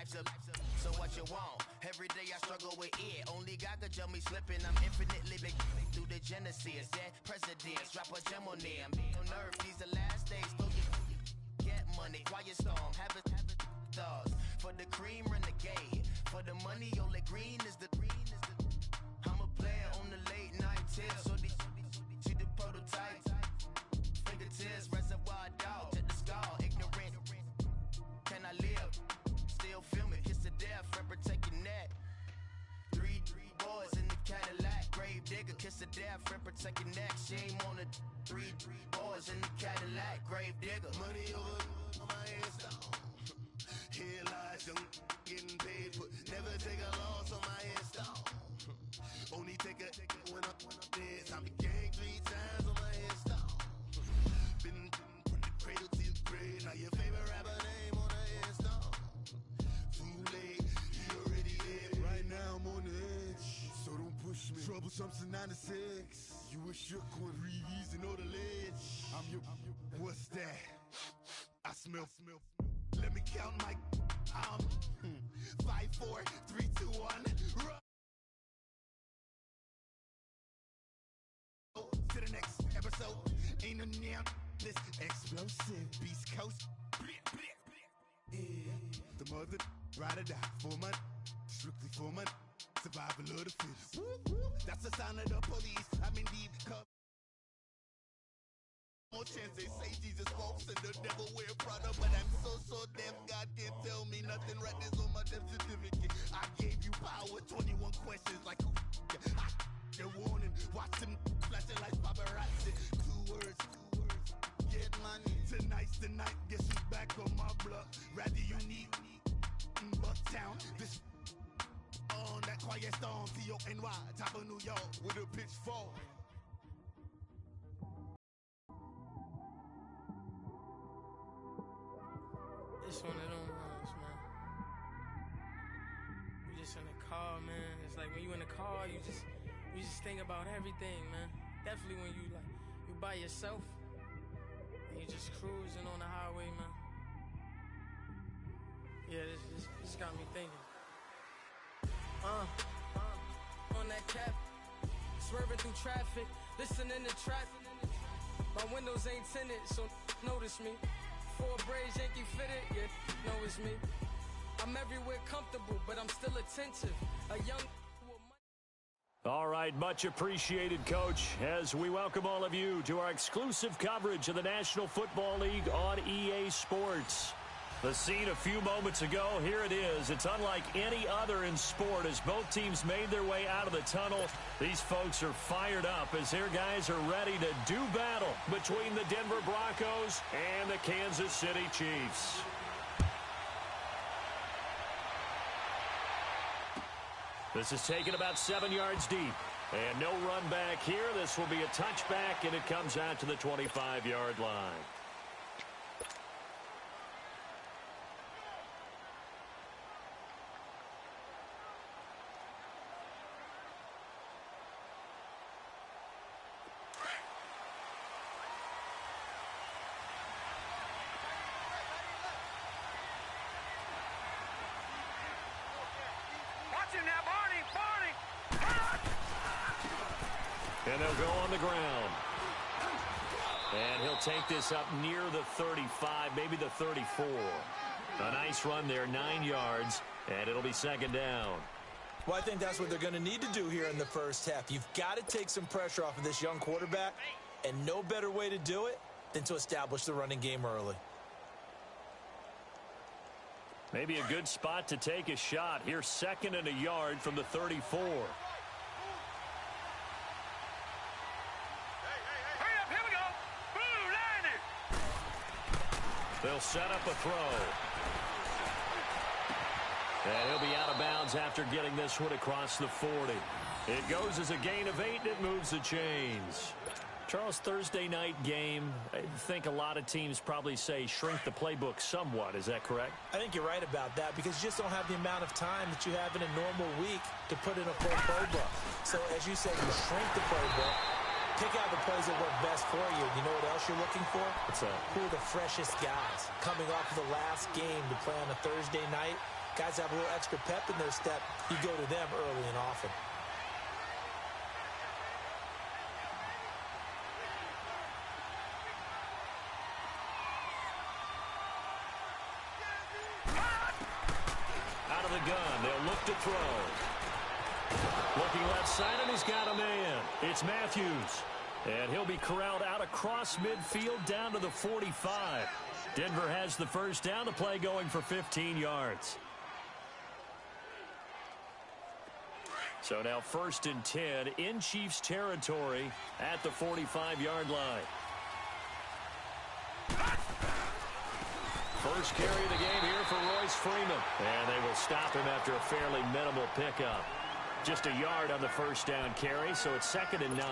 So what you want? Every day I struggle with it. Only God could jump me slipping. I'm infinitely big through the genesis. Dead presidents, drop a gem on them. On earth, these the last days. Throw your get money, quiet storm. Have it stars. For the cream, renegade. For the money, only green is the I'm a player on the late night tips. So they see the prototype. Fingertips, reservoir dog. Check the skull, ignorant. Can I live? Still film it, kiss to death, friend protect your neck. Three boys in the Cadillac, grave digger, kiss to death, friend protect your neck. Shame on the three boys in the Cadillac, grave digger. Money over on my headstone. Here lies young, getting paid, but never take a loss on my headstone. Only take a when I'm dead. Time to gang 3 times on my headstone. Been from the cradle to the grave. Now your favorite rapper name on the headstone. Too late, you already dead. Right now I'm on the edge, so don't push me. Troublesome to 9 to 6. You a shook one, Reeves and know the ledge. I'm your, what's that? I smell. Let me count my 5, 4, 3, 2, 1. Run. To the next episode. Ain't no damn this explosive Beast Coast. Yeah. The mother ride or die for money, strictly for money. Survival of the fittest. That's the sign of the police. I'm indeed covered. More chance they say Jesus walks and the devil wear Prada, but I'm so deaf. God can't tell me nothing. Right there's on my death certificate. I gave you power. 21 questions like who? They're warning. Watch them flashing like paparazzi. 2 words. Get money. Tonight's the night. Guess who's back on my block? Rather you need Bucktown. This on that quiet storm. T-O-N-Y. Top of New York with a pitchfork. It's one of them ones, man. You just in the car, man. It's like when you in the car, you just think about everything, man. Definitely when you by yourself and you just cruising on the highway, man. Yeah, this got me thinking. On that cap, swerving through traffic, listening to traffic. My windows ain't tinted, so notice me. 4 braids, Yankee fitted, yeah, know it's me. I'm everywhere comfortable, but I'm still attentive. A young... All right, much appreciated, Coach, as we welcome all of you to our exclusive coverage of the National Football League on EA Sports. The scene a few moments ago, here it is. It's unlike any other in sport as both teams made their way out of the tunnel. These folks are fired up as their guys are ready to do battle between the Denver Broncos and the Kansas City Chiefs. This is taken about 7 yards deep. And no run back here. This will be a touchback, and it comes out to the 25-yard line. And they'll go on the ground. And he'll take this up near the 35, maybe the 34. A nice run there, 9 yards, and it'll be second down. Well, I think that's what they're going to need to do here in the first half. You've got to take some pressure off of this young quarterback, and no better way to do it than to establish the running game early. Maybe a good spot to take a shot. Here's 2nd and a yard from the 34. They'll set up a throw. And he'll be out of bounds after getting this one across the 40. It goes as a gain of 8, and it moves the chains. Charles, Thursday night game, I think a lot of teams probably say shrink the playbook somewhat. Is that correct? I think you're right about that because you just don't have the amount of time that you have in a normal week to put in a full playbook. So as you said, you shrink the playbook. Pick out the plays that work best for you. You know what else you're looking for? What's that? Who are the freshest guys coming off of the last game to play on a Thursday night? Guys have a little extra pep in their step. You go to them early and often. Out of the gun, they'll look to throw. Looking left side, and he's got a man. It's Matthews. And he'll be corralled out across midfield down to the 45. Denver has the first down. The play going for 15 yards. So now 1st and 10 in Chiefs territory at the 45-yard line. First carry of the game here for Royce Freeman. And they will stop him after a fairly minimal pickup. Just a yard on the first down carry, so it's 2nd and 9.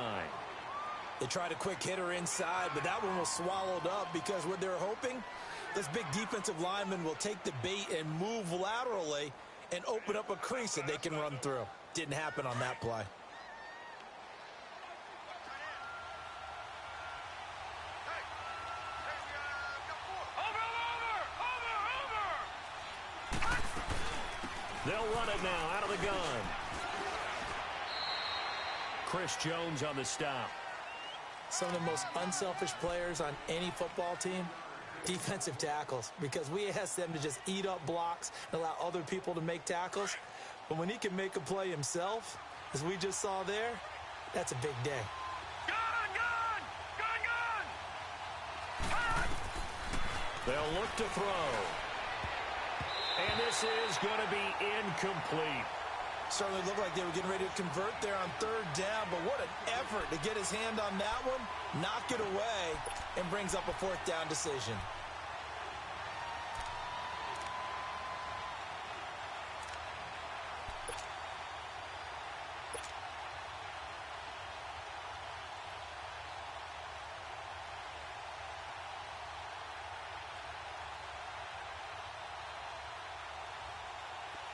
They tried a quick hitter inside, but that one was swallowed up because what they're hoping, this big defensive lineman will take the bait and move laterally and open up a crease that they can run through. Didn't happen on that play. They'll run it now out of the gun. Chris Jones on the stop. Some of the most unselfish players on any football team, defensive tackles, because we ask them to just eat up blocks and allow other people to make tackles. But when he can make a play himself, as we just saw there, that's a big day. They'll look to throw. And this is going to be incomplete. Certainly looked like they were getting ready to convert there on 3rd down, but what an effort to get his hand on that one, knock it away, and brings up a 4th down decision.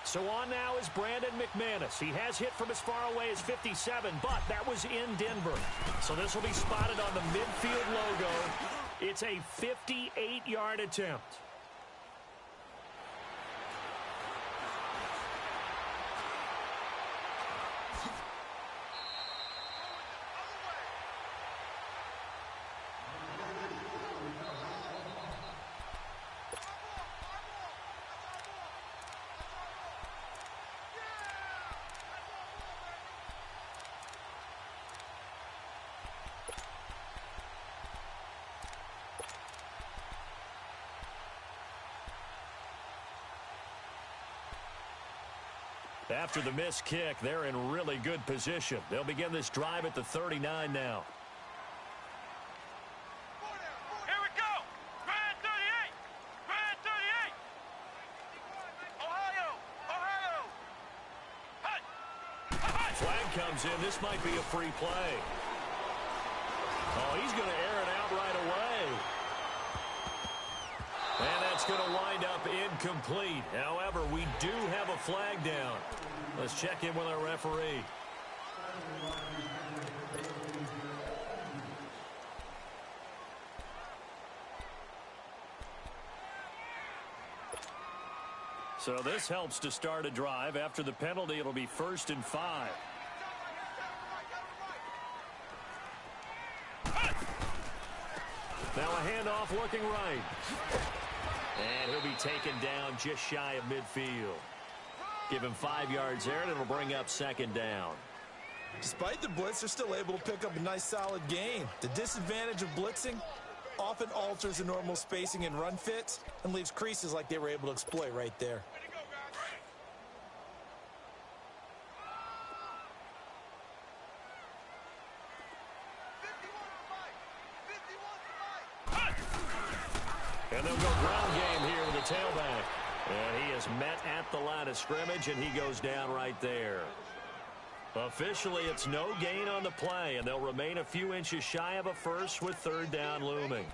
So on now is Brandon McManus. He has hit from as far away as 57, but that was in Denver. So this will be spotted on the midfield logo. It's a 58-yard attempt. After the missed kick, they're in really good position. They'll begin this drive at the 39 now. Here we go. Brand 38. Brand 38. Ohio. Ohio. Flag comes in. This might be a free play. Oh, he's going to air it out right away. And that's going to wind up incomplete. However, we do have a flag down. Let's check in with our referee. So this helps to start a drive. After the penalty, it'll be 1st and 5. Now a handoff looking right. And he'll be taken down just shy of midfield. Give him 5 yards there, and it'll bring up 2nd down. Despite the blitz, they're still able to pick up a nice, solid gain. The disadvantage of blitzing often alters the normal spacing and run fits and leaves creases like they were able to exploit right there. And they'll go ground game here with the tailback. And he is met at the line of scrimmage, and he goes down right there. Officially, it's no gain on the play, and they'll remain a few inches shy of a first with 3rd down looming.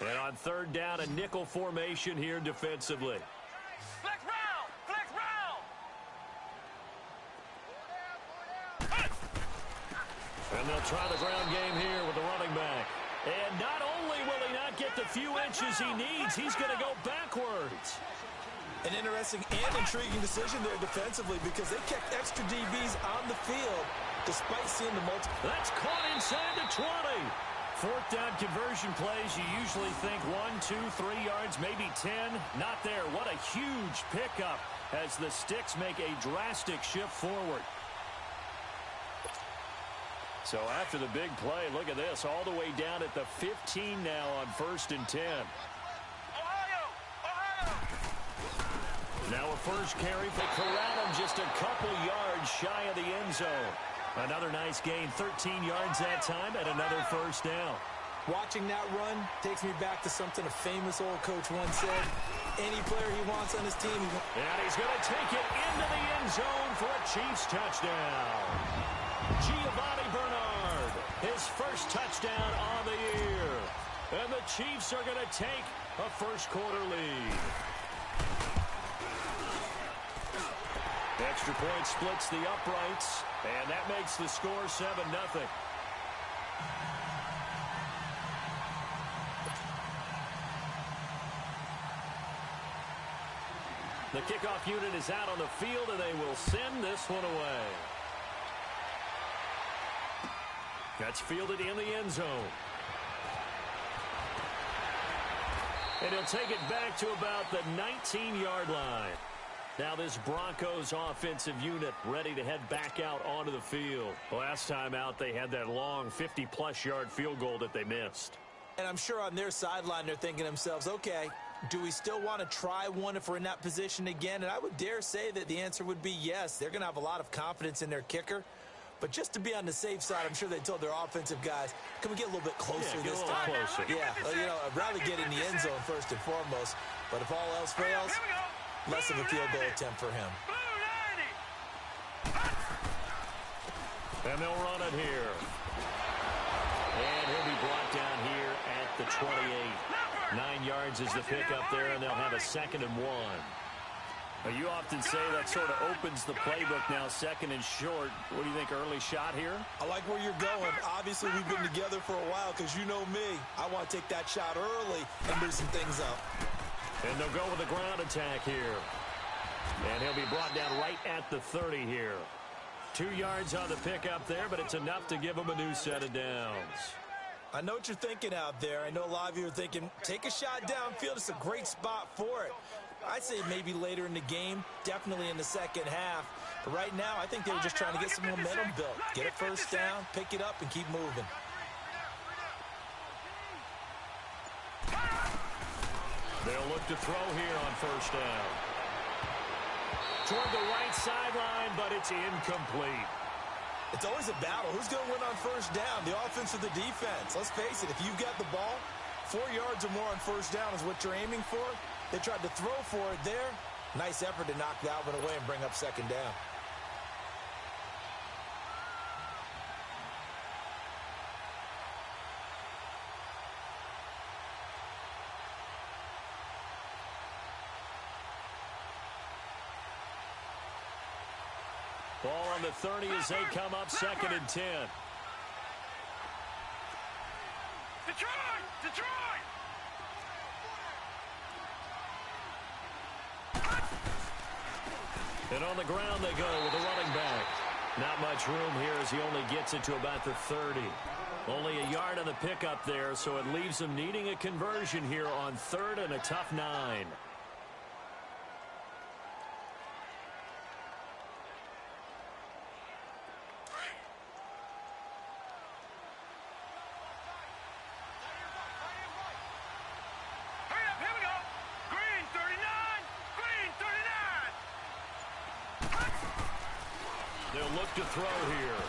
And on 3rd down, a nickel formation here defensively. Flex round. Flex round. And they'll try the ground game here with the running back. And not only will he not get the few inches he needs. He's going to go backwards. An interesting and intriguing decision there defensively because they kept extra DBs on the field despite seeing the multiple. That's caught inside the 20. Fourth down conversion plays, you usually think 1, 2, 3 yards, maybe 10. Not there. What a huge pickup as the Sticks make a drastic shift forward. So after the big play, look at this, all the way down at the 15 now on 1st and 10. Now a first carry for Corral, just a couple yards shy of the end zone. Another nice gain, 13 yards that time, and another first down. Watching that run takes me back to something a famous old coach once said. Any player he wants on his team. And he's going to take it into the end zone for a Chiefs touchdown. Giovanni Bernard, his first touchdown on the year. And the Chiefs are going to take a first quarter lead. Extra point splits the uprights, and that makes the score 7-0. The kickoff unit is out on the field, and they will send this one away. That's fielded in the end zone. And he'll take it back to about the 19-yard line. Now this Broncos offensive unit ready to head back out onto the field. Last time out, they had that long 50-plus yard field goal that they missed. And I'm sure on their sideline they're thinking to themselves, okay, do we still want to try one if we're in that position again? And I would dare say that the answer would be yes. They're going to have a lot of confidence in their kicker. But just to be on the safe side, I'm sure they told their offensive guys, can we get a little bit closer this time? Closer. Yeah, I'd rather get in the end zone first and foremost. But if all else fails, less of a field goal attempt for him. And they'll run it here. And he'll be brought down here at the 28. 9 yards is the pickup there, and they'll have a 2nd and 1. Now, you often say that sort of opens the playbook now, 2nd and short. What do you think, early shot here? I like where you're going. Obviously, we've been together for a while because you know me. I want to take that shot early and loosen things up. And they'll go with a ground attack here. And he'll be brought down right at the 30 here. 2 yards on the pickup there, but it's enough to give him a new set of downs. I know what you're thinking out there. I know a lot of you are thinking, take a shot downfield. It's a great spot for it. I'd say maybe later in the game, definitely in the second half. But right now, I think they were just trying to get some momentum built. Get a first down, pick it up, and keep moving. They'll look to throw here on first down. Toward the right sideline, but it's incomplete. It's always a battle. Who's going to win on first down, the offense or the defense? Let's face it, if you've got the ball, 4 yards or more on first down is what you're aiming for. They tried to throw for it there. Nice effort to knock that one away and bring up 2nd down. Ball on the 30 as they come up 2nd and 10. Detroit! Detroit! And on the ground they go with a running back. Not much room here as he only gets it to about the 30. Only a yard on the pickup there, so it leaves him needing a conversion here on 3rd and a tough 9. Look to throw here.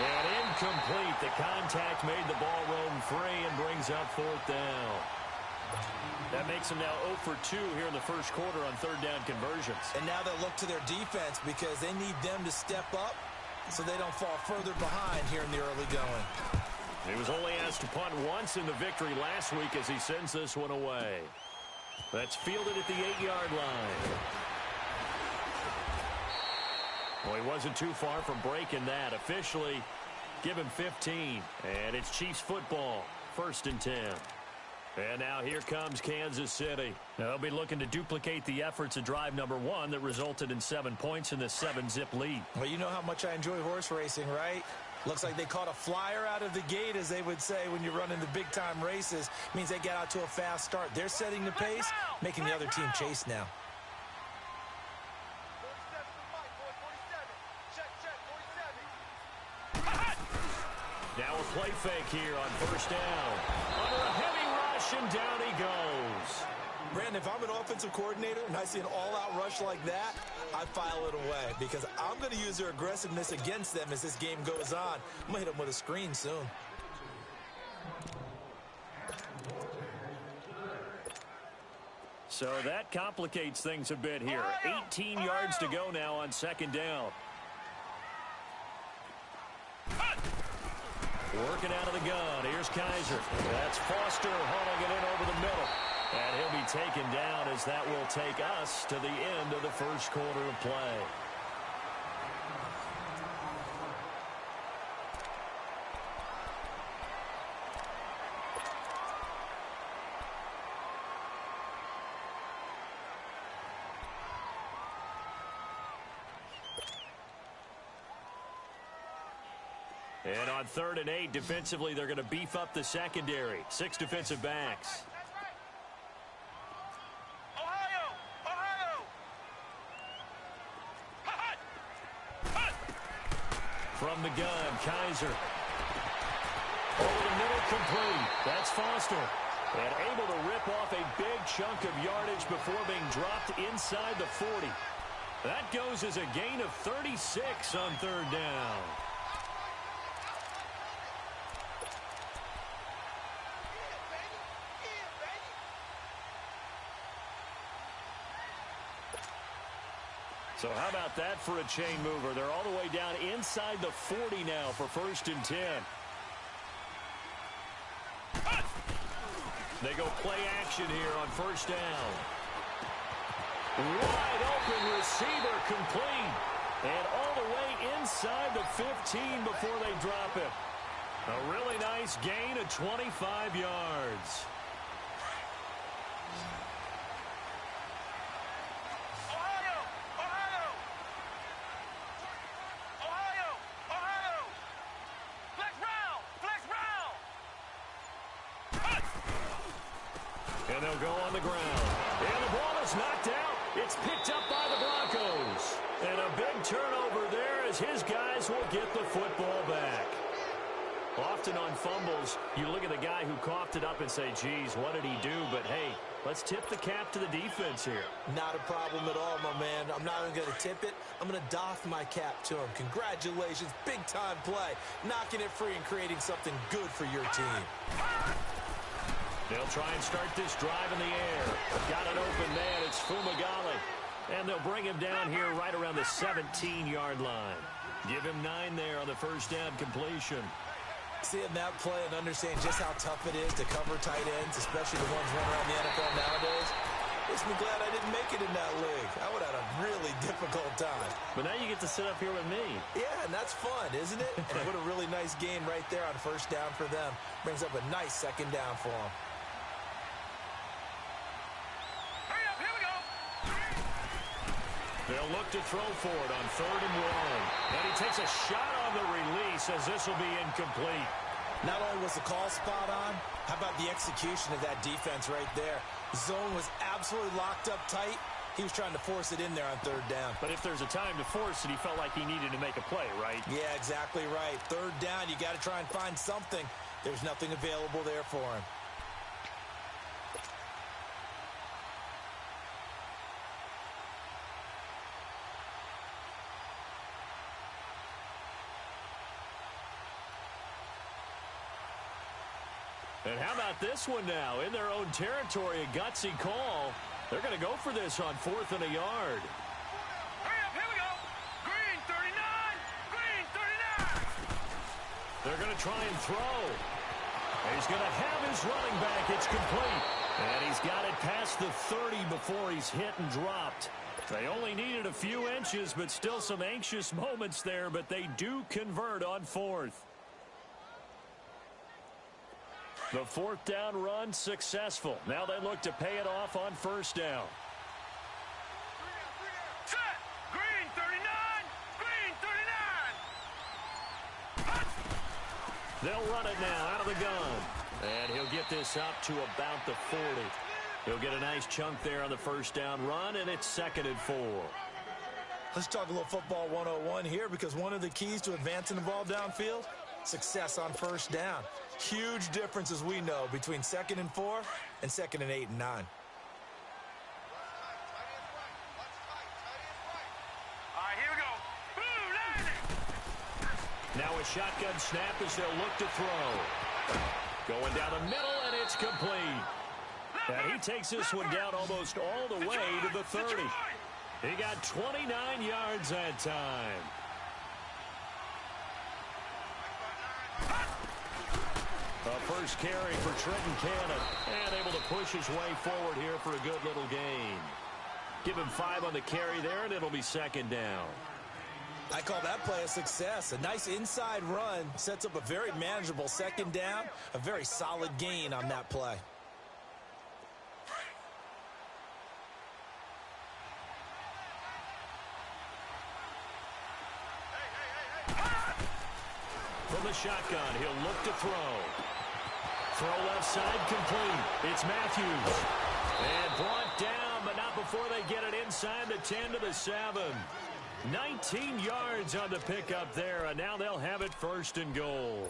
And incomplete. The contact made the ball roam free and brings up 4th down. That makes them now 0 for 2 here in the first quarter on 3rd down conversions. And now they'll look to their defense because they need them to step up so they don't fall further behind here in the early going. He was only asked to punt once in the victory last week as he sends this one away. That's fielded at the 8-yard line. Well, he wasn't too far from breaking that. Officially, give him 15. And it's Chiefs football, 1st and 10. And now here comes Kansas City. They'll be looking to duplicate the efforts of drive number 1 that resulted in 7 points in the 7-zip lead. Well, you know how much I enjoy horse racing, right? Looks like they caught a flyer out of the gate, as they would say when you're running the big-time races. Means they get out to a fast start. They're setting the pace, making the other team chase now. Now a play fake here on first down. Under a heavy rush, and down he goes. Brandon, if I'm an offensive coordinator and I see an all-out rush like that, I file it away because I'm going to use their aggressiveness against them as this game goes on. I'm going to hit them with a screen soon. So that complicates things a bit here. 18 yards to go now on second down. Working out of the gun. Here's Kaiser. That's Foster hauling it in over the middle. And he'll be taken down as that will take us to the end of the first quarter of play. And on 3rd and 8, defensively, they're going to beef up the secondary. 6 defensive backs. From the gun, Kaiser. Over the middle, complete. That's Foster. And able to rip off a big chunk of yardage before being dropped inside the 40. That goes as a gain of 36 on 3rd down. So how about that for a chain mover? They're all the way down inside the 40 now for 1st and 10. They go play action here on 1st down. Wide open receiver, complete. And all the way inside the 15 before they drop it. A really nice gain of 25 yards. And they'll go on the ground. And the ball is knocked out. It's picked up by the Broncos. And a big turnover there as his guys will get the football back. Often on fumbles, you look at the guy who coughed it up and say, geez, what did he do? But, hey, let's tip the cap to the defense here. Not a problem at all, my man. I'm not even going to tip it. I'm going to doff my cap to him. Congratulations. Big-time play. Knocking it free and creating something good for your team. They'll try and start this drive in the air. Got an open man. It's Fumagalli. And they'll bring him down here right around the 17-yard line. Give him 9 there on the first down completion. Seeing that play and understanding just how tough it is to cover tight ends, especially the ones running around the NFL nowadays, makes me glad I didn't make it in that league. I would have had a really difficult time. But now you get to sit up here with me. Yeah, and that's fun, isn't it? And what a really nice game right there on first down for them. Brings up a nice second down for them. They'll look to throw for it on 3rd and 1. And he takes a shot on the release as this will be incomplete. Not only was the call spot on, how about the execution of that defense right there? Zone was absolutely locked up tight. He was trying to force it in there on 3rd down. But if there's a time to force it, he felt like he needed to make a play, right? Yeah, exactly right. 3rd down, you got to try and find something. There's nothing available there for him. And how about this one now? In their own territory, a gutsy call. They're going to go for this on 4th and a yard. Hurry up, here we go. Green 39, green 39. They're going to try and throw. He's going to have his running back. It's complete. And he's got it past the 30 before he's hit and dropped. They only needed a few inches, but still some anxious moments there. But they do convert on 4th. The fourth down run successful. Now they look to pay it off on first down. Set. Green 39. Green 39. They'll run it now out of the gun. And he'll get this up to about the 40. He'll get a nice chunk there on the first down run, and it's 2nd and 4. Let's talk a little football 101 here, because one of the keys to advancing the ball downfield, success on first down. Huge difference, as we know, between 2nd and 4 and 2nd and 8 and 9. All right, here we go. Boom, landing. Now a shotgun snap as they'll look to throw. Going down the middle, and it's complete. And he takes this one down almost all the way to the 30. He got 29 yards that time. A first carry for Trenton Cannon, and able to push his way forward here for a good little gain. Give him 5 on the carry there, and it'll be 2nd down. I call that play a success. A nice inside run sets up a very manageable 2nd down, a very solid gain on that play. From the shotgun, he'll look to throw. Throw left side complete. It's Matthews. And brought down, but not before they get it inside the 10 to the 7. 19 yards on the pickup there, and now they'll have it 1st and goal.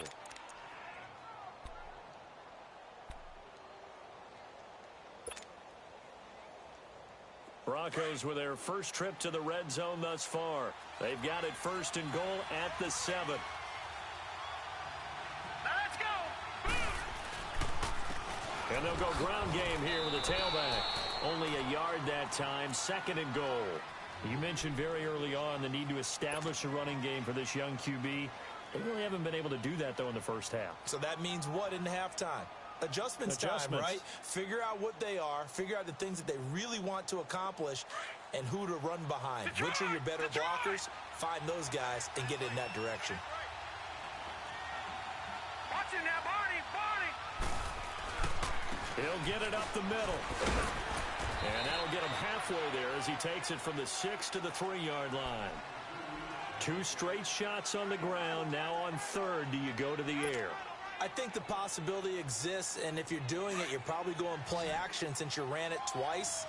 Broncos with their first trip to the red zone thus far. They've got it 1st and goal at the 7. Let's go. And they'll go ground game here with a tailback. Only a yard that time, 2nd and goal. You mentioned very early on the need to establish a running game for this young QB. They really haven't been able to do that, though, in the first half. So that means what in halftime? Adjustments time, right? Figure out what they are, figure out the things that they really want to accomplish, and who to run behind. Which are your better blockers? Find those guys and get in that direction. Watch it now, Barney. He'll get it up the middle. And that'll get him halfway there as he takes it from the 6 to the 3-yard line. 2 straight shots on the ground. Now on 3rd, do you go to the air? I think the possibility exists, and if you're doing it, you're probably going play action since you ran it twice.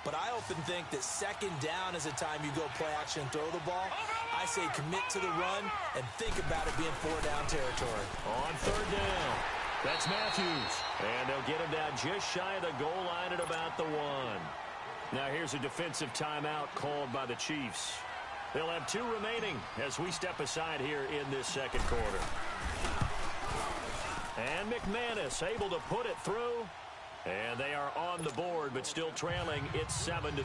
But I often think that 2nd down is a time you go play action and throw the ball. I say commit to the run and think about it being 4-down territory. On 3rd down. That's Matthews. And they'll get him down just shy of the goal line at about the 1. Now here's a defensive timeout called by the Chiefs. They'll have 2 remaining as we step aside here in this 2nd quarter. And McManus able to put it through. And they are on the board, but still trailing. It's 7-3.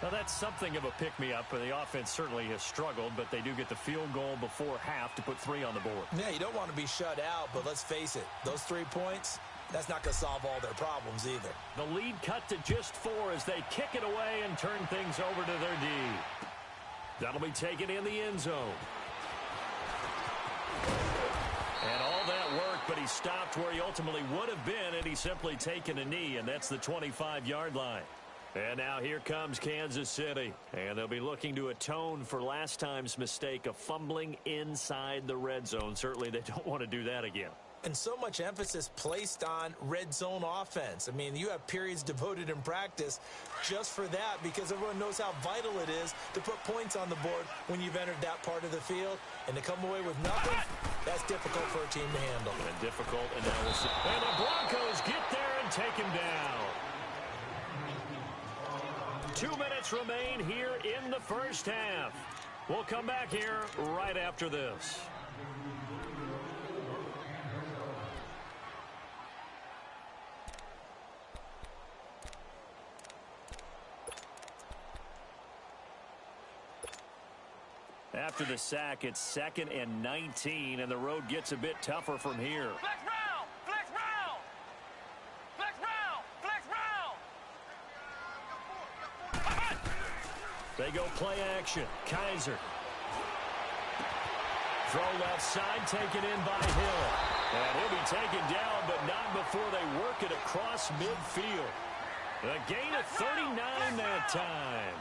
Now, that's something of a pick-me-up, and the offense certainly has struggled, but they do get the field goal before half to put 3 on the board. Yeah, you don't want to be shut out, but let's face it, those 3 points, that's not going to solve all their problems either. The lead cut to just 4 as they kick it away and turn things over to their D. That'll be taken in the end zone. And all that work, but he stopped where he ultimately would have been, and he's simply taken a knee, and that's the 25-yard line. And now here comes Kansas City, and they'll be looking to atone for last time's mistake of fumbling inside the red zone. Certainly they don't want to do that again. And so much emphasis placed on red zone offense. I mean, you have periods devoted in practice just for that because everyone knows how vital it is to put points on the board when you've entered that part of the field. And to come away with nothing, that's difficult for a team to handle. And difficult, and now we'll see. And the Broncos get there and take him down. 2 minutes remain here in the first half. We'll come back here right after this. After the sack, it's 2nd and 19, and the road gets a bit tougher from here. Flex round! Flex round! Flex round! Flex round! They go play action. Kaiser. Throw left side, taken in by Hill. And he'll be taken down, but not before they work it across midfield. A gain of 39 that time.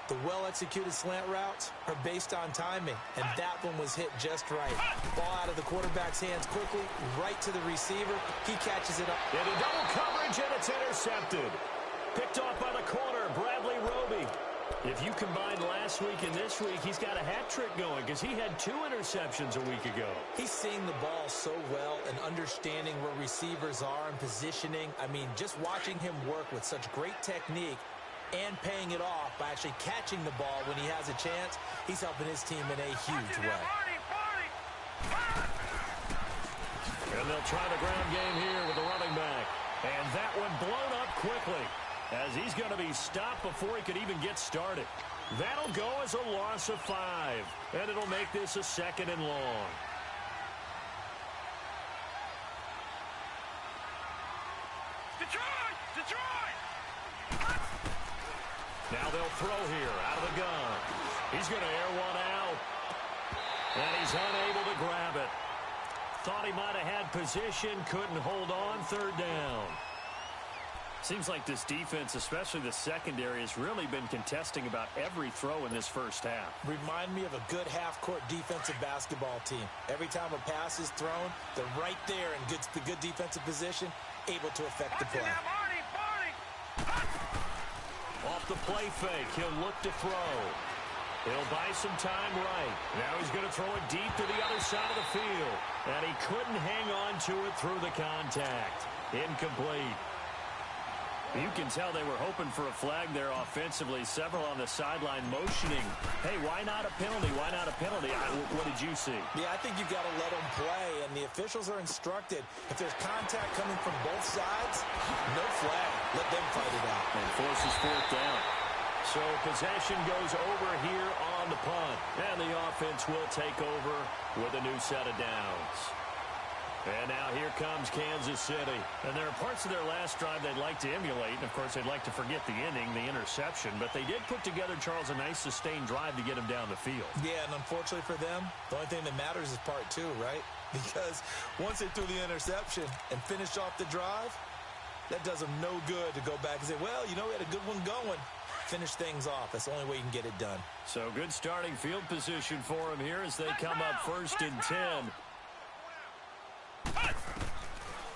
The well-executed slant routes are based on timing, and that one was hit just right. Ball out of the quarterback's hands quickly, right to the receiver. He catches it up. Into double coverage, and it's intercepted. Picked off by the corner, Bradley Roby. If you combine last week and this week, he's got a hat trick going because he had 2 interceptions a week ago. He's seeing the ball so well and understanding where receivers are and positioning. I mean, just watching him work with such great technique and paying it off by actually catching the ball when he has a chance, he's helping his team in a huge way. And they'll try the ground game here with the running back. And that one blown up quickly, as he's going to be stopped before he could even get started. That'll go as a loss of 5, and it'll make this a 2nd and long. Detroit! Now they'll throw here out of the gun. He's going to air one out, and he's unable to grab it. Thought he might have had position, couldn't hold on, 3rd down. Seems like this defense, especially the secondary, has really been contesting about every throw in this first half. Remind me of a good half-court defensive basketball team. Every time a pass is thrown, they're right there in good defensive position, able to affect the play. Off the play fake, he'll look to throw. He'll buy some time right. Now he's going to throw it deep to the other side of the field. And he couldn't hang on to it through the contact. Incomplete. You can tell they were hoping for a flag there offensively. Several on the sideline motioning. Hey, why not a penalty? Why not a penalty? What did you see? Yeah, I think you've got to let them play, and the officials are instructed. If there's contact coming from both sides, no flag. Let them fight it out. And forces 4th down. So possession goes over here on the punt. And the offense will take over with a new set of downs. And now here comes Kansas City. And there are parts of their last drive they'd like to emulate. And, of course, they'd like to forget the inning, the interception. But they did put together, Charles, a nice sustained drive to get him down the field. Yeah, and unfortunately for them, the only thing that matters is part 2, right? Because once they threw the interception and finished off the drive, that does them no good to go back and say, well, you know, we had a good one going. Finish things off. That's the only way you can get it done. So good starting field position for him here as they come up 1st and 10.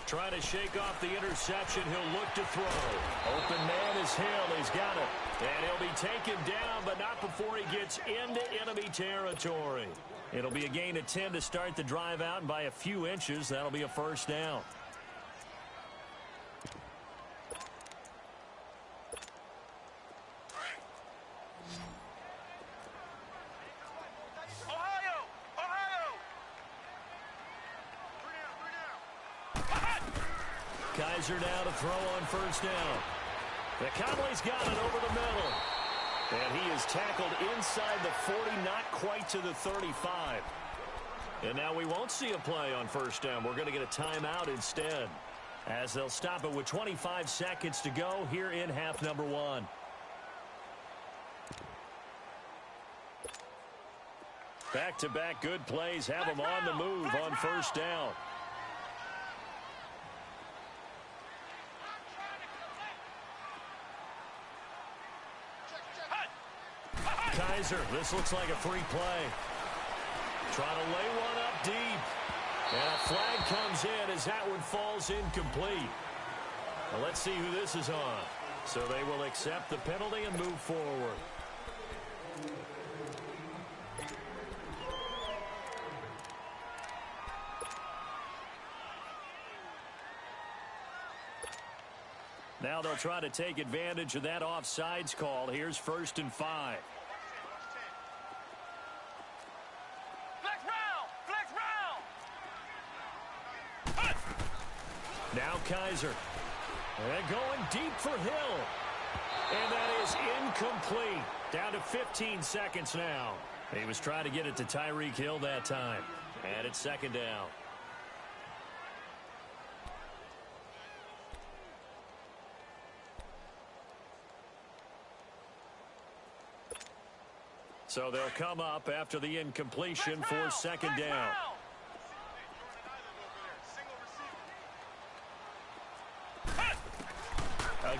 Trying to shake off the interception. He'll look to throw. Open man is Hill. He's got it. And he'll be taken down, but not before he gets into enemy territory. It'll be a gain of 10 to start the drive out, and by a few inches, that'll be a 1st down. Kaiser now to throw on 1st down. The Cowboys got it over the middle. And he is tackled inside the 40, not quite to the 35. And now we won't see a play on 1st down. We're going to get a timeout instead, as they'll stop it with 25 seconds to go here in half number 1. Back-to-back good plays have them on the move on 1st down. Kaiser, this looks like a free play. Trying to lay one up deep. And a flag comes in as that one falls incomplete. Well, let's see who this is on. So they will accept the penalty and move forward. Now they'll try to take advantage of that offsides call. Here's 1st and 5. Now Kaiser. And going deep for Hill. And that is incomplete. Down to 15 seconds now. He was trying to get it to Tyreek Hill that time. And it's 2nd down. So they'll come up after the incompletion for 2nd down.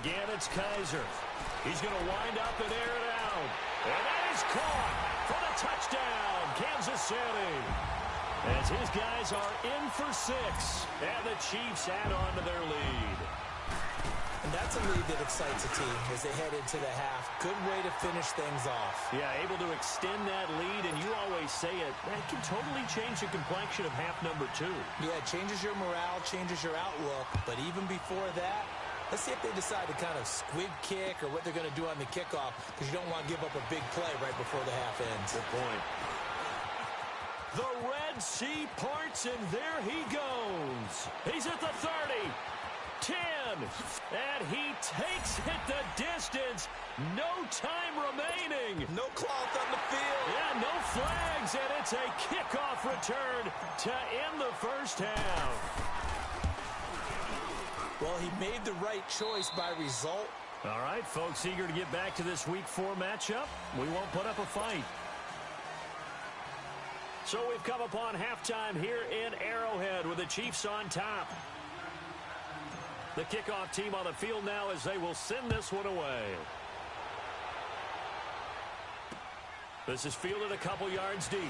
Again, it's Kaiser. He's going to wind up and air it out. And that is caught for the touchdown, Kansas City. As his guys are in for 6, and the Chiefs add on to their lead. And that's a lead that excites a team as they head into the half. Good way to finish things off. Yeah, able to extend that lead, and you always say it, that can totally change the complexion of half number 2. Yeah, it changes your morale, changes your outlook. But even before that, let's see if they decide to kind of squib kick or what they're going to do on the kickoff, because you don't want to give up a big play right before the half ends. Good point. The Red Sea parts, and there he goes. He's at the 30. 10, and he takes it the distance. No time remaining. No cloth on the field. Yeah, no flags, and it's a kickoff return to end the first half. Well, he made the right choice by result. All right, folks, eager to get back to this Week 4 matchup. We won't put up a fight. So we've come upon halftime here in Arrowhead with the Chiefs on top. The kickoff team on the field now as they will send this one away. This is fielded a couple yards deep.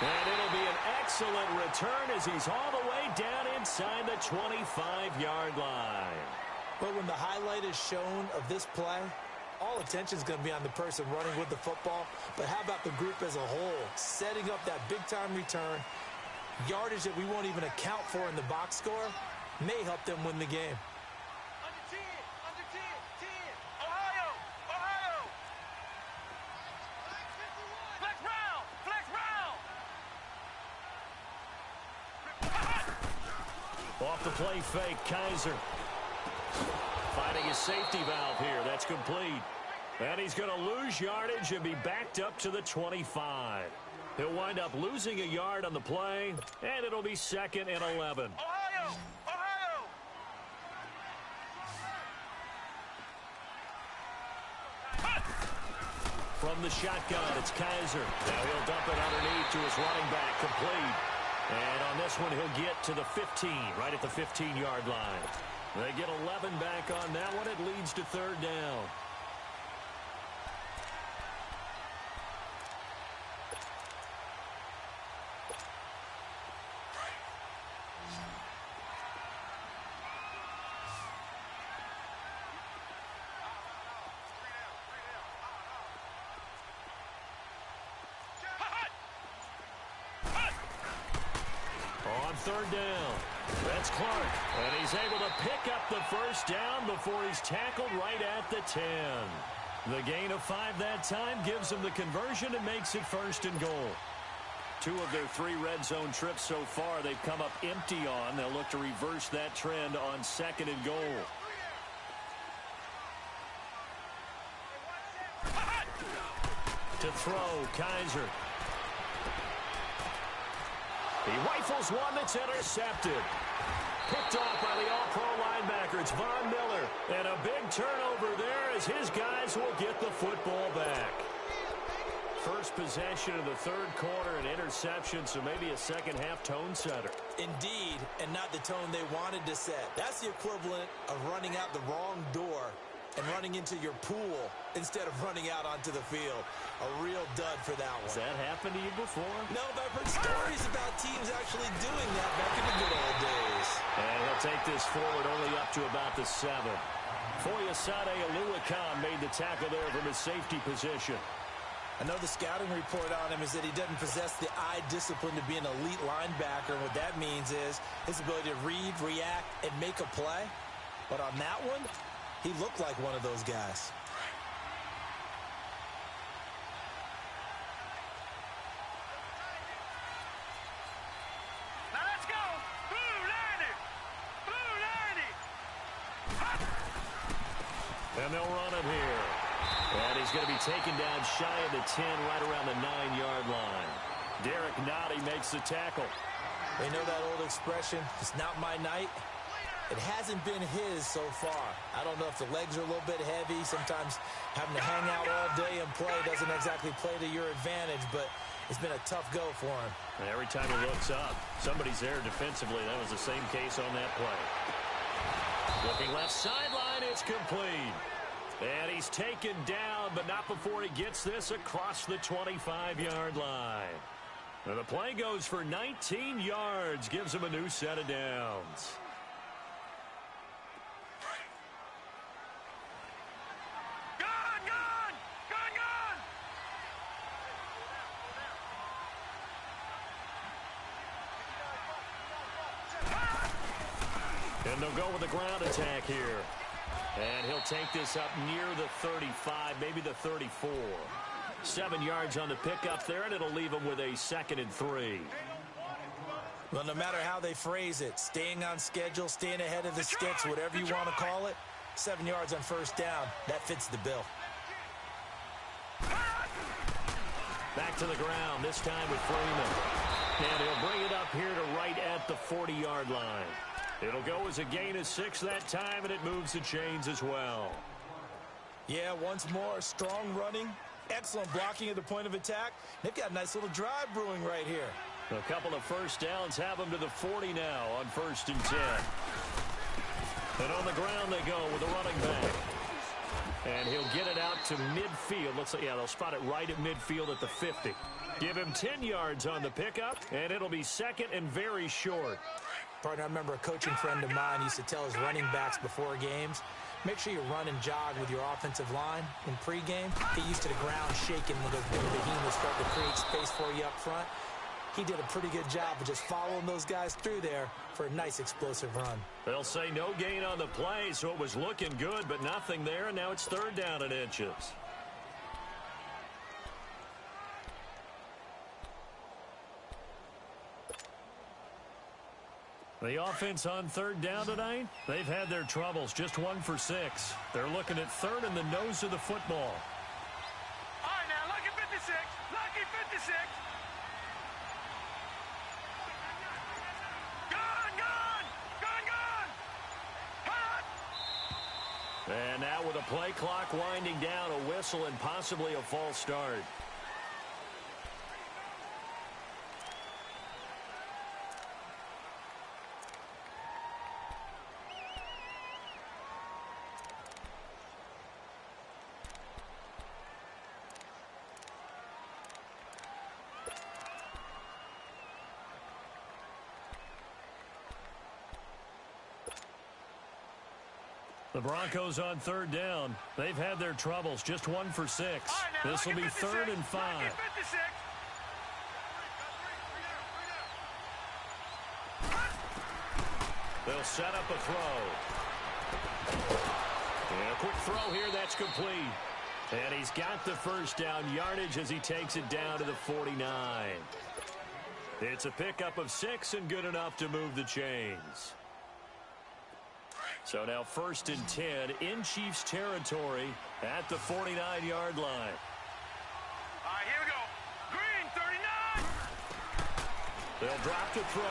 And it'll be an excellent return as he's all the way down inside the 25-yard line. But when the highlight is shown of this play, all attention is going to be on the person running with the football. But how about the group as a whole? Setting up that big-time return, yardage that we won't even account for in the box score, may help them win the game. Under 10, 10. Ohio. Flex round. Off the play fake, Kaiser. Finding his safety valve here. That's complete. And he's going to lose yardage and be backed up to the 25. He'll wind up losing a yard on the play, and it'll be 2nd and 11. Ohio. From the shotgun, it's Kaiser. Now he'll dump it underneath to his running back, complete. And on this one, he'll get to the 15, right at the 15-yard line. They get 11 back on that one. It leads to 3rd down. On 3rd down, that's Clark, and he's able to pick up the first down before he's tackled right at the 10. The gain of 5 that time gives him the conversion and makes it 1st and goal. 2 of their 3 red zone trips so far they've come up empty on. They'll look to reverse that trend on 2nd and goal. To throw, Kaiser. He rifles one that's intercepted. Picked off by the all-pro linebacker. It's Von Miller. And a big turnover there as his guys will get the football back. First possession of the 3rd quarter, an interception, so maybe a second-half tone setter. Indeed, and not the tone they wanted to set. That's the equivalent of running out the wrong door and running into your pool instead of running out onto the field. A real dud for that one. Has that happened to you before? No, but I've heard stories about teams actually doing that back in the good old days. And he'll take this forward only up to about the 7. Foyesade Aluakon made the tackle there from his safety position. I know the scouting report on him is that he doesn't possess the eye discipline to be an elite linebacker. And what that means is his ability to read, react, and make a play. But on that one, he looked like one of those guys. Now let's go. Blue 90. And they'll run it here. And he's going to be taken down shy of the 10, right around the 9-yard line. Derek Nottie makes the tackle. They know that old expression, it's not my night. It hasn't been his so far. I don't know if the legs are a little bit heavy. Sometimes having to hang out all day and play doesn't exactly play to your advantage. But It's been a tough go for him. And every time he looks up, somebody's there defensively. That was the same case on that play. Looking left sideline, it's complete. And he's taken down, but not before he gets this across the 25-yard line. And the play goes for 19 yards, gives him a new set of downs. And they'll go with the ground attack here. And he'll take this up near the 35, maybe the 34. 7 yards on the pickup there, and it'll leave him with a 2nd and 3. Well, no matter how they phrase it, staying on schedule, staying ahead of the sticks, whatever you want to call it, 7 yards on first down, that fits the bill. Back to the ground, this time with Freeman. And he'll bring it up here to right at the 40-yard line. It'll go as a gain of 6 that time, and it moves the chains as well. Yeah, once more, strong running, excellent blocking at the point of attack. They've got a nice little drive brewing right here. A couple of first downs have them to the 40 now on 1st and 10. And on the ground they go with a running back. And he'll get it out to midfield. Looks like, yeah, they'll spot it right at midfield at the 50. Give him 10 yards on the pickup, and it'll be 2nd and very short. Partner, I remember a coaching friend of mine used to tell his running backs before games, make sure you run and jog with your offensive line in pregame. Get used to the ground shaking when the behemoths start to create space for you up front. He did a pretty good job of just following those guys through there for a nice explosive run. They'll say no gain on the play, so it was looking good, but nothing there, and now it's 3rd down and inches. The offense on 3rd down tonight, they've had their troubles, just 1 for 6. They're looking at 3rd in the nose of the football. All right, now, lucky 56. Lucky 56. Gone. Hot. And now with a play clock winding down, a whistle and possibly a false start. The Broncos on 3rd down. They've had their troubles, just 1 for 6. Right, this will be 3rd and 5. They'll set up a throw. And a quick throw here, that's complete. And he's got the first down yardage as he takes it down to the 49. It's a pickup of 6 and good enough to move the chains. So now 1st and 10 in Chiefs territory at the 49-yard line. All right, here we go. Green, 39. They'll drop to throw.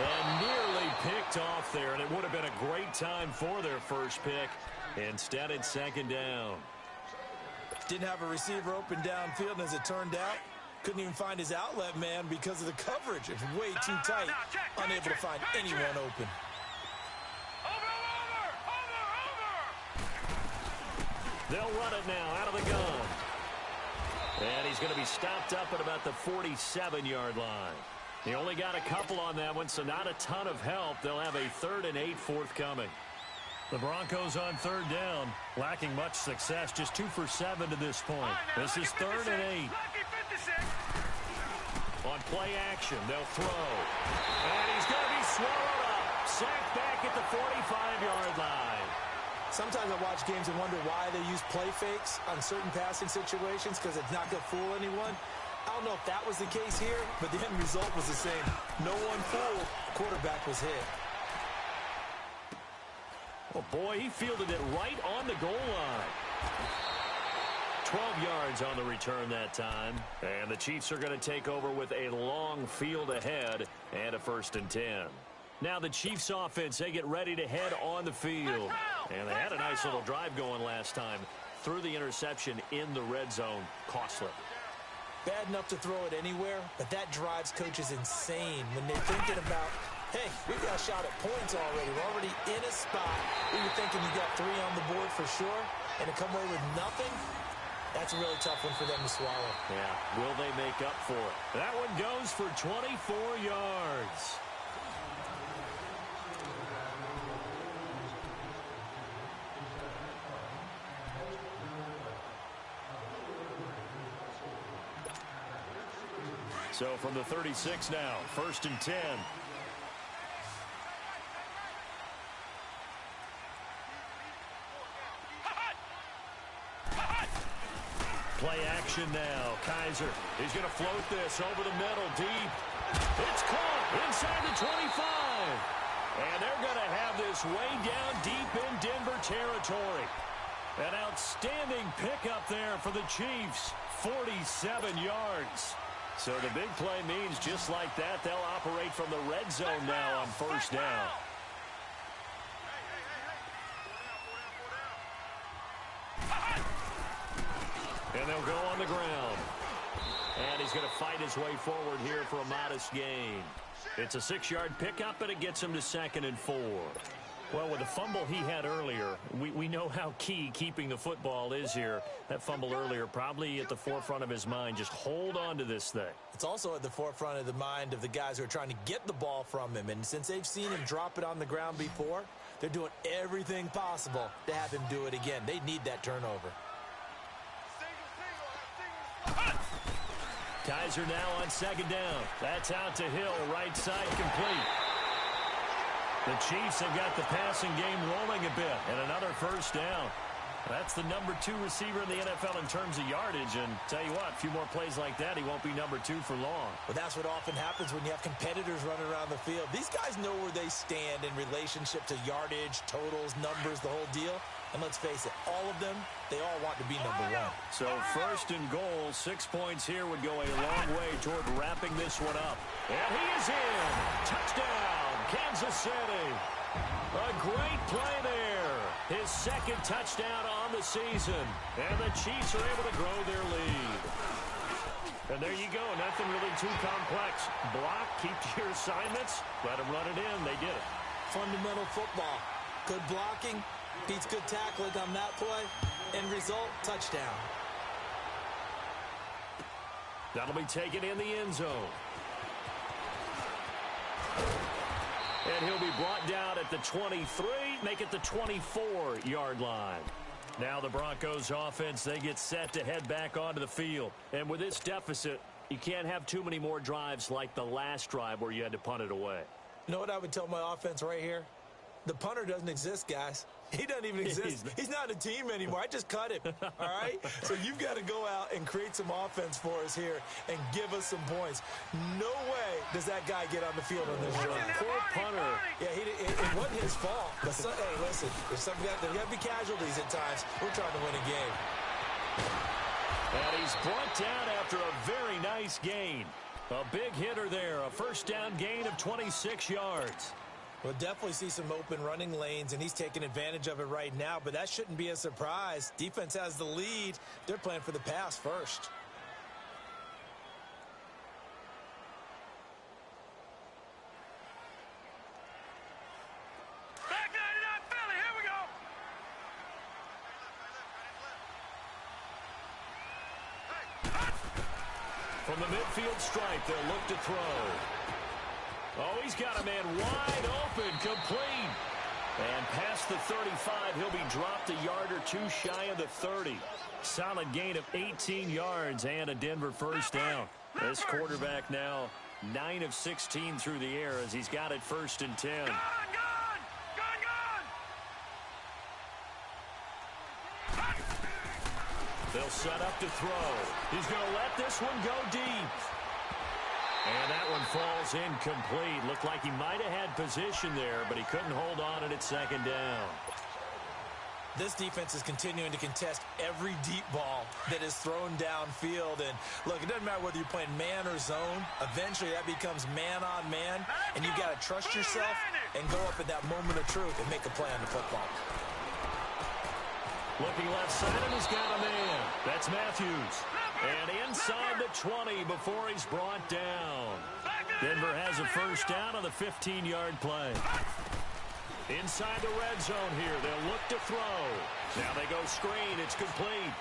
And nearly picked off there, and it would have been a great time for their first pick. Instead, it's 2nd down. Didn't have a receiver open downfield, and as it turned out, couldn't even find his outlet man because of the coverage. It's way too tight, unable to find anyone open. They'll run it now out of the gun. And he's going to be stopped up at about the 47-yard line. He only got a couple on that one, so not a ton of help. They'll have a 3rd and 8 forthcoming. The Broncos on 3rd down, lacking much success, just 2 for 7 to this point. This is 3rd and 8. On play action, they'll throw. And he's going to be swallowed up. Sacked back at the 45-yard line. Sometimes I watch games and wonder why they use play fakes on certain passing situations because it's not going to fool anyone. I don't know if that was the case here, but the end result was the same. No one fooled. Quarterback was hit. Oh, boy, he fielded it right on the goal line. 12 yards on the return that time. And the Chiefs are going to take over with a long field ahead and a 1st and 10. Now the Chiefs offense, they get ready to head on the field. And they had a nice little drive going last time. Threw the interception in the red zone. Costly. bad enough to throw it anywhere, but that drives coaches insane when they're thinking about, hey, we've got a shot at points already. We're already in a spot where you're thinking you got 3 on the board for sure, and to come away with nothing, that's a really tough one for them to swallow. Yeah, will they make up for it? That one goes for 24 yards. So from the 36 now, 1st and 10. Play action now. Kaiser, he's going to float this over the middle, deep. It's caught inside the 25. And they're going to have this way down deep in Denver territory. An outstanding pickup there for the Chiefs. 47 yards. So the big play means just like that, they'll operate from the red zone now on 1st down. And they'll go on the ground. And he's going to fight his way forward here for a modest gain. It's a 6-yard pickup, and it gets him to 2nd and 4. Well, with the fumble he had earlier, we know how key keeping the football is here. That fumble earlier probably at the forefront of his mind. Just hold on to this thing. It's also at the forefront of the mind of the guys who are trying to get the ball from him. And since they've seen him drop it on the ground before, they're doing everything possible to have him do it again. They need that turnover. Kaiser now on 2nd down. That's out to Hill, right side complete. The Chiefs have got the passing game rolling a bit, and another 1st down. That's the number 2 receiver in the NFL in terms of yardage, and tell you what, a few more plays like that, he won't be number 2 for long. Well, that's what often happens when you have competitors running around the field. These guys know where they stand in relationship to yardage, totals, numbers, the whole deal. And let's face it, all of them, they all want to be number 1. So 1st and goal, 6 points here would go a long way toward wrapping this one up. And he is in. Touchdown, Kansas City. A great play there. His 2nd touchdown on the season. And the Chiefs are able to grow their lead. And there you go. Nothing really too complex. Block, keep to your assignments. Let them run it in. They did it. Fundamental football. Good blocking. Beats good tackling on that play. End result, touchdown. That'll be taken in the end zone. And he'll be brought down at the 23, make it the 24-yard line. Now the Broncos offense, they get set to head back onto the field. And with this deficit, you can't have too many more drives like the last drive where you had to punt it away. You know what I would tell my offense right here? The punter doesn't exist, guys. He doesn't even exist. He's not a team anymore. I just cut him, all right? So you've got to go out and create some offense for us here and give us some points. No way does that guy get on the field on this run. Poor punter. Yeah, it wasn't his fault. But hey, listen, there's got to be casualties at times. We're trying to win a game. And he's brought down after a very nice gain. A big hitter there, a 1st down gain of 26 yards. We'll definitely see some open running lanes, and he's taking advantage of it right now, but that shouldn't be a surprise. Defense has the lead. They're playing for the pass first. Back 99 Philly, here we go. From the midfield stripe, they'll look to throw. Oh, he's got a man wide open, complete. And past the 35, he'll be dropped a yard or 2 shy of the 30. Solid gain of 18 yards and a Denver 1st down. This quarterback now 9 of 16 through the air as he's got it 1st and 10. Gone! They'll set up to throw. He's going to let this one go deep. And that one falls incomplete. Looked like he might have had position there, but he couldn't hold on it at 2nd down. This defense is continuing to contest every deep ball that is thrown downfield. And, look, it doesn't matter whether you're playing man or zone. Eventually, that becomes man-on-man, and you've got to trust yourself and go up at that moment of truth and make a play on the football. Looking left side, and he's got a man. That's Matthews. And inside the 20 before he's brought down. Denver has a first down on the 15-yard play. Inside the red zone here. They'll look to throw. Now they go screen. It's complete.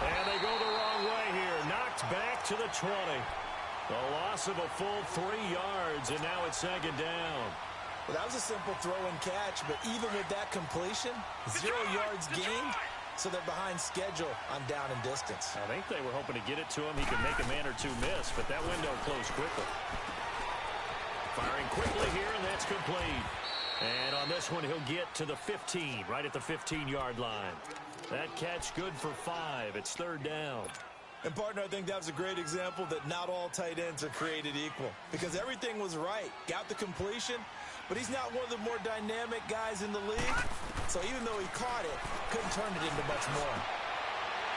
And they go the wrong way here. Knocked back to the 20. A loss of a full 3 yards, and now it's second down. Well, that was a simple throw and catch, but even with that completion, 0 yards gained, so they're behind schedule on down and distance. I think they were hoping to get it to him. He could make a man or two miss, but that window closed quickly. Firing quickly here, and that's complete. And on this one, he'll get to the 15, right at the 15-yard line. That catch good for 5. It's third down. And, partner, I think that was a great example that not all tight ends are created equal, because everything was right. Got the completion, but he's not one of the more dynamic guys in the league. So even though he caught it, couldn't turn it into much more.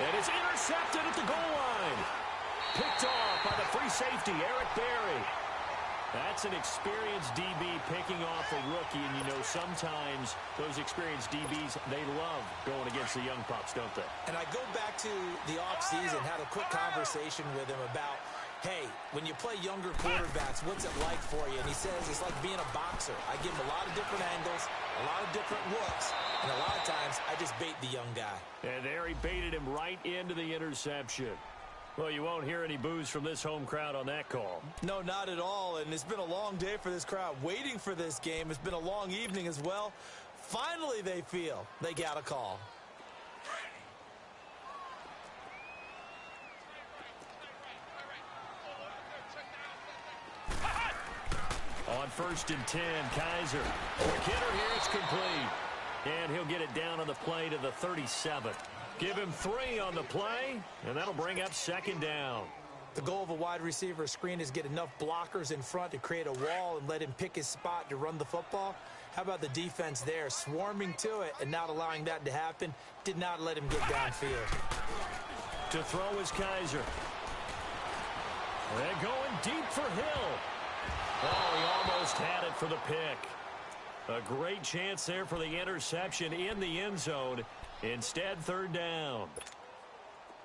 And it's intercepted at the goal line. Picked off by the free safety, Eric Berry. That's an experienced DB picking off a rookie, and you know sometimes those experienced DBs, they love going against the young pups, don't they? And I go back to the offseason, had a quick conversation with him about, hey, when you play younger quarterbacks, what's it like for you? And he says it's like being a boxer. I give him a lot of different angles, a lot of different looks, and a lot of times I just bait the young guy. And there he baited him right into the interception. Well, you won't hear any boos from this home crowd on that call. No, not at all, and it's been a long day for this crowd waiting for this game. It's been a long evening as well. Finally, they feel they got a call. On 1st and 10, Kaiser. Quick hitter here, it's complete. And he'll get it down on the play to the 37. Give him 3 on the play, and that'll bring up second down. The goal of a wide receiver screen is get enough blockers in front to create a wall and let him pick his spot to run the football. How about the defense there, swarming to it and not allowing that to happen? Did not let him get downfield. To throw is Kaiser. They're going deep for Hill. Oh, he almost had it for the pick. A great chance there for the interception in the end zone. Instead, third down.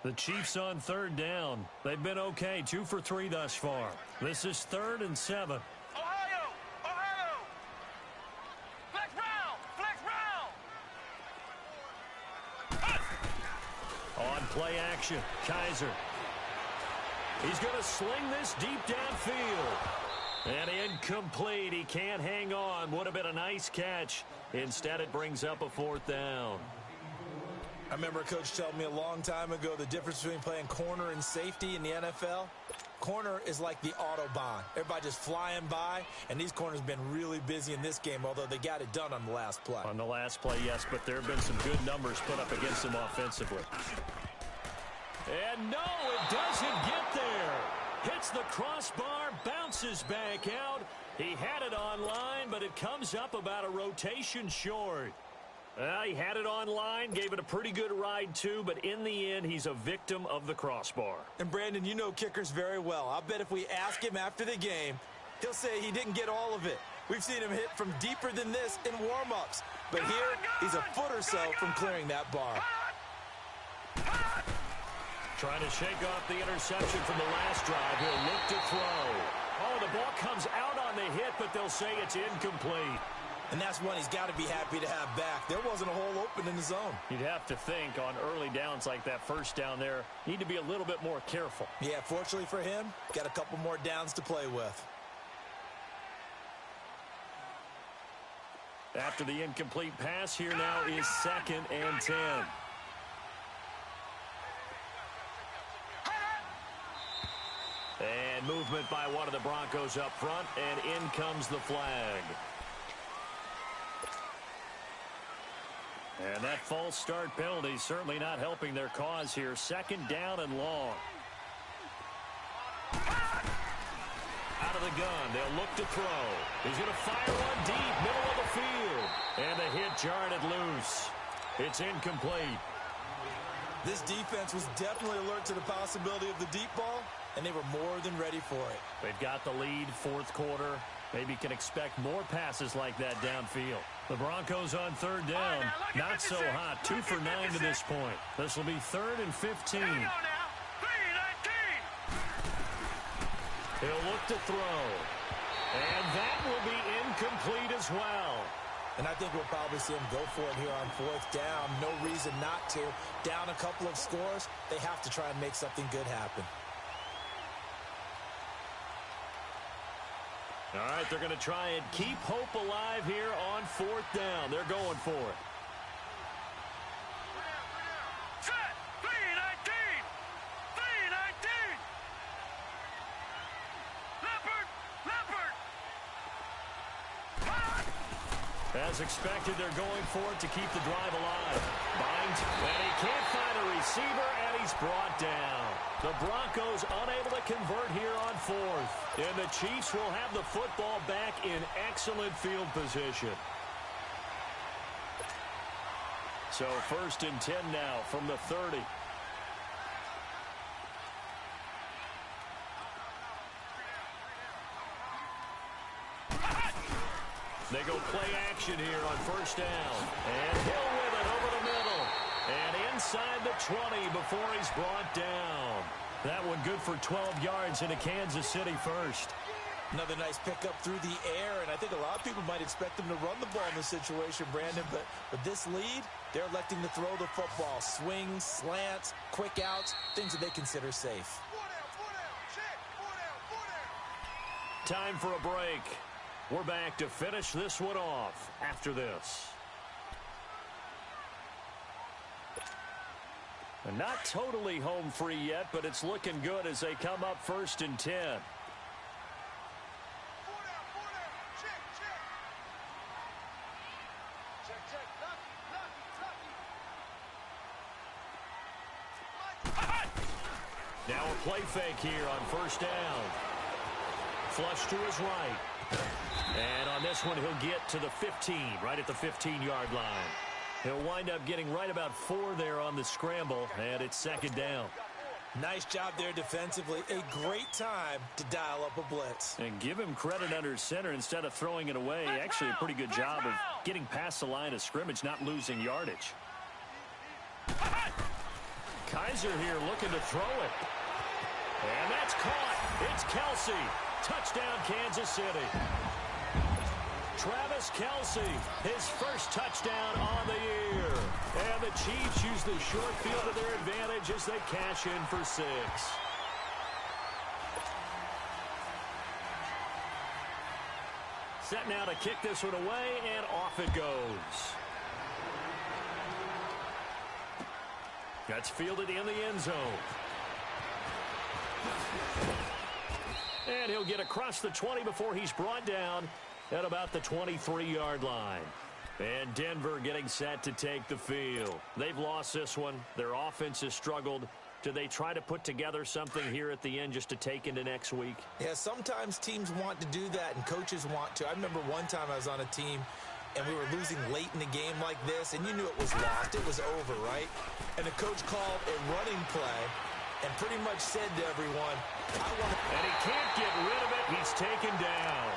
The Chiefs on third down. They've been okay, 2 for 3 thus far. This is 3rd and 7. Ohio! Ohio! Flex round! On play action, Kaiser. He's going to sling this deep downfield. And incomplete. He can't hang on. Would have been a nice catch. Instead, it brings up a 4th down. I remember a coach telling me a long time ago the difference between playing corner and safety in the NFL. Corner is like the Autobahn. Everybody just flying by, and these corners have been really busy in this game, although they got it done on the last play. On the last play, yes, but there have been some good numbers put up against them offensively. And no, it doesn't get there. Hits the crossbar, bounces back out. He had it online, but it comes up about a rotation short. He had it online, gave it a pretty good ride too, but in the end, he's a victim of the crossbar. And Brandon, you know kickers very well. I bet if we ask him after the game, he'll say he didn't get all of it. We've seen him hit from deeper than this in warm-ups, but here he's a foot or so from clearing that bar. Trying to shake off the interception from the last drive. He'll look to throw. Oh, the ball comes out on the hit, but they'll say it's incomplete. And that's one he's got to be happy to have back. There wasn't a hole open in the zone. You'd have to think on early downs like that first down there, need to be a little bit more careful. Yeah, fortunately for him, got a couple more downs to play with. After the incomplete pass, here now is 2nd and 10. And movement by one of the Broncos up front, and in comes the flag. And that false start penalty certainly not helping their cause here. 2nd down and long. Out of the gun, they'll look to throw. He's going to fire one deep, middle of the field. And the hit jarred it loose. It's incomplete. This defense was definitely alert to the possibility of the deep ball, and they were more than ready for it. They've got the lead, 4th quarter. Maybe can expect more passes like that downfield. The Broncos on third down. Not so hot. 2 for 9 to this point. This will be 3rd and 15. He'll look to throw. And that will be incomplete as well. And I think we'll probably see him go for it here on 4th down. No reason not to. Down a couple of scores, they have to try and make something good happen. All right, they're going to try and keep hope alive here on 4th down. They're going for it. Set! 3-19! 3-19! Leopard! As expected, they're going for it to keep the drive alive. Binds, and he can't find a receiver, and he's brought down. The Broncos unable to convert here on 4th. And the Chiefs will have the football back in excellent field position. So 1st and 10 now from the 30. They go play action here on 1st down. And Hill with it over the middle. And inside the 20 before he's brought down. That one good for 12 yards into Kansas City first. Another nice pickup through the air, and I think a lot of people might expect them to run the ball in this situation, Brandon, but with this lead, they're electing to throw the football. Swings, slants, quick outs, things that they consider safe. Time for a break. We're back to finish this one off after this. And not totally home free yet, but it's looking good as they come up 1st and 10. Now a play fake here on 1st down. Flush to his right. And on this one, he'll get to the 15, right at the 15-yard line. He'll wind up getting right about 4 there on the scramble, and it's 2nd down. Nice job there defensively. A great time to dial up a blitz. And give him credit under center instead of throwing it away. Actually, a pretty good job of getting past the line of scrimmage, not losing yardage. Kaiser here looking to throw it. And that's caught. It's Kelsey. Touchdown, Kansas City. Travis Kelsey, his first touchdown on the year. And the Chiefs use the short field to their advantage as they cash in for 6. Set now to kick this one away, and off it goes. That's fielded in the end zone. And he'll get across the 20 before he's brought down at about the 23-yard line. And Denver getting set to take the field. They've lost this one. Their offense has struggled. Do they try to put together something here at the end just to take into next week? Yeah, sometimes teams want to do that and coaches want to. I remember one time I was on a team and we were losing late in the game like this, and you knew it was lost. It was over, right? And the coach called a running play and pretty much said to everyone, I want to... And he can't get rid of it. He's taken down.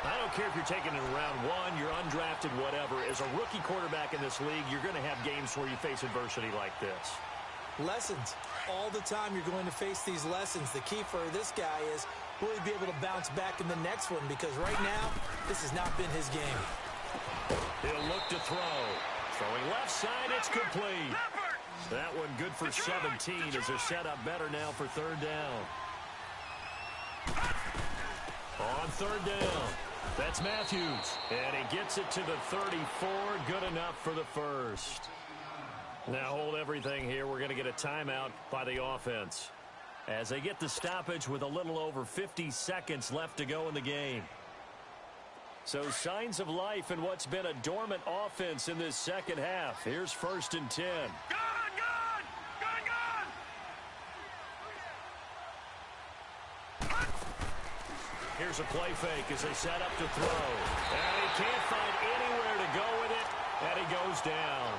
I don't care if you're taking it in round 1, you're undrafted, whatever. As a rookie quarterback in this league, you're going to have games where you face adversity like this. Lessons. All the time you're going to face these lessons. The key for this guy is will he be able to bounce back in the next one, because right now, this has not been his game. He'll look to throw. Throwing left side, it's complete. That one good for 17 as they're set up better now for 3rd down. On 3rd down, that's Matthews. And he gets it to the 34, good enough for the first. Now hold everything here. We're going to get a timeout by the offense as they get the stoppage with a little over 50 seconds left to go in the game. So signs of life in what's been a dormant offense in this second half. Here's 1st and 10. Here's a play fake as they set up to throw. And he can't find anywhere to go with it, and he goes down.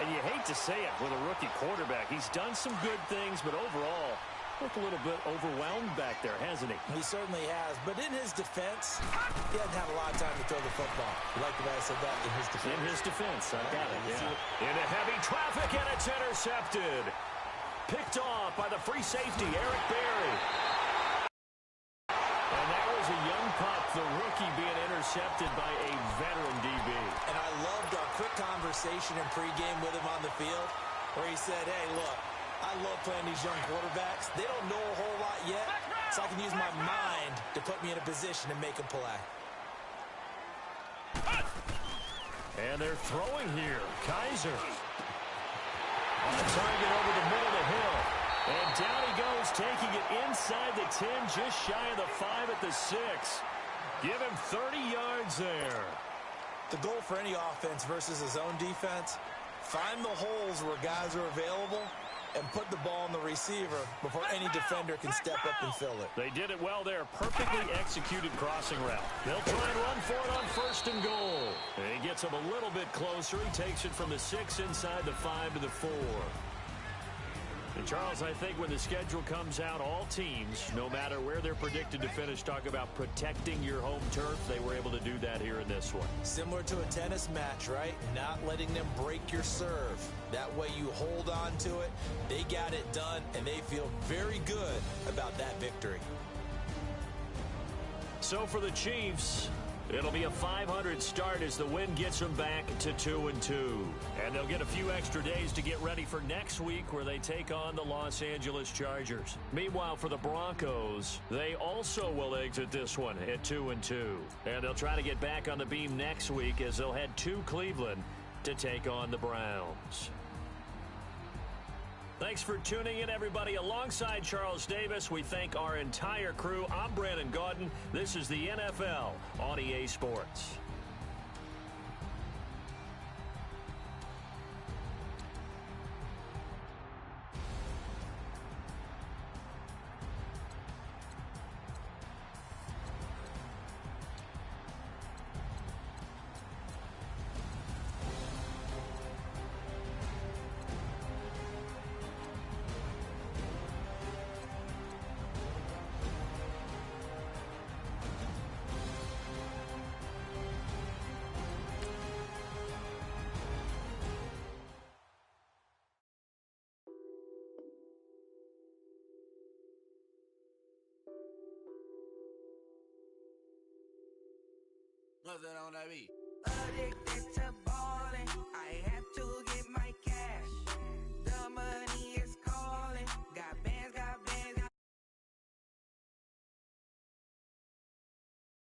And you hate to say it with a rookie quarterback. He's done some good things, but overall, Looked a little bit overwhelmed back there, hasn't he? He certainly has. But in his defense, he hasn't had a lot of time to throw the football. You like the way I said that? In his defense. In his defense, I got it, yeah. Into heavy traffic, and it's intercepted. Picked off by the free safety, Eric Berry. And that was a young pup, the rookie, being intercepted by a veteran DB. And I loved our quick conversation in pregame with him on the field where he said, hey, look, I love playing these young quarterbacks. They don't know a whole lot yet, so I can use my mind to put me in a position to make a play. And they're throwing here. Kaiser. On the target over the middle to Hill. And down he goes, taking it inside the 10, just shy of the 5 at the 6. Give him 30 yards there. The goal for any offense versus his own defense, find the holes where guys are available and put the ball on the receiver before any defender can step up and fill it. They did it well there. Perfectly executed crossing route. They'll try and run for it on 1st and goal. And he gets him a little bit closer. He takes it from the 6 inside the 5 to the 4. And Charles, I think when the schedule comes out, all teams, no matter where they're predicted to finish, talk about protecting your home turf. They were able to do that here in this one. Similar to a tennis match, right? Not letting them break your serve. That way you hold on to it. They got it done, and they feel very good about that victory. So for the Chiefs, it'll be a 500 start as the win gets them back to 2-2. And they'll get a few extra days to get ready for next week where they take on the Los Angeles Chargers. Meanwhile, for the Broncos, they also will exit this one at 2-2. And they'll try to get back on the beam next week as they'll head to Cleveland to take on the Browns. Thanks for tuning in, everybody. Alongside Charles Davis, we thank our entire crew. I'm Brandon Gaudin. This is the NFL on EA Sports. What's that on that beat? Addicted to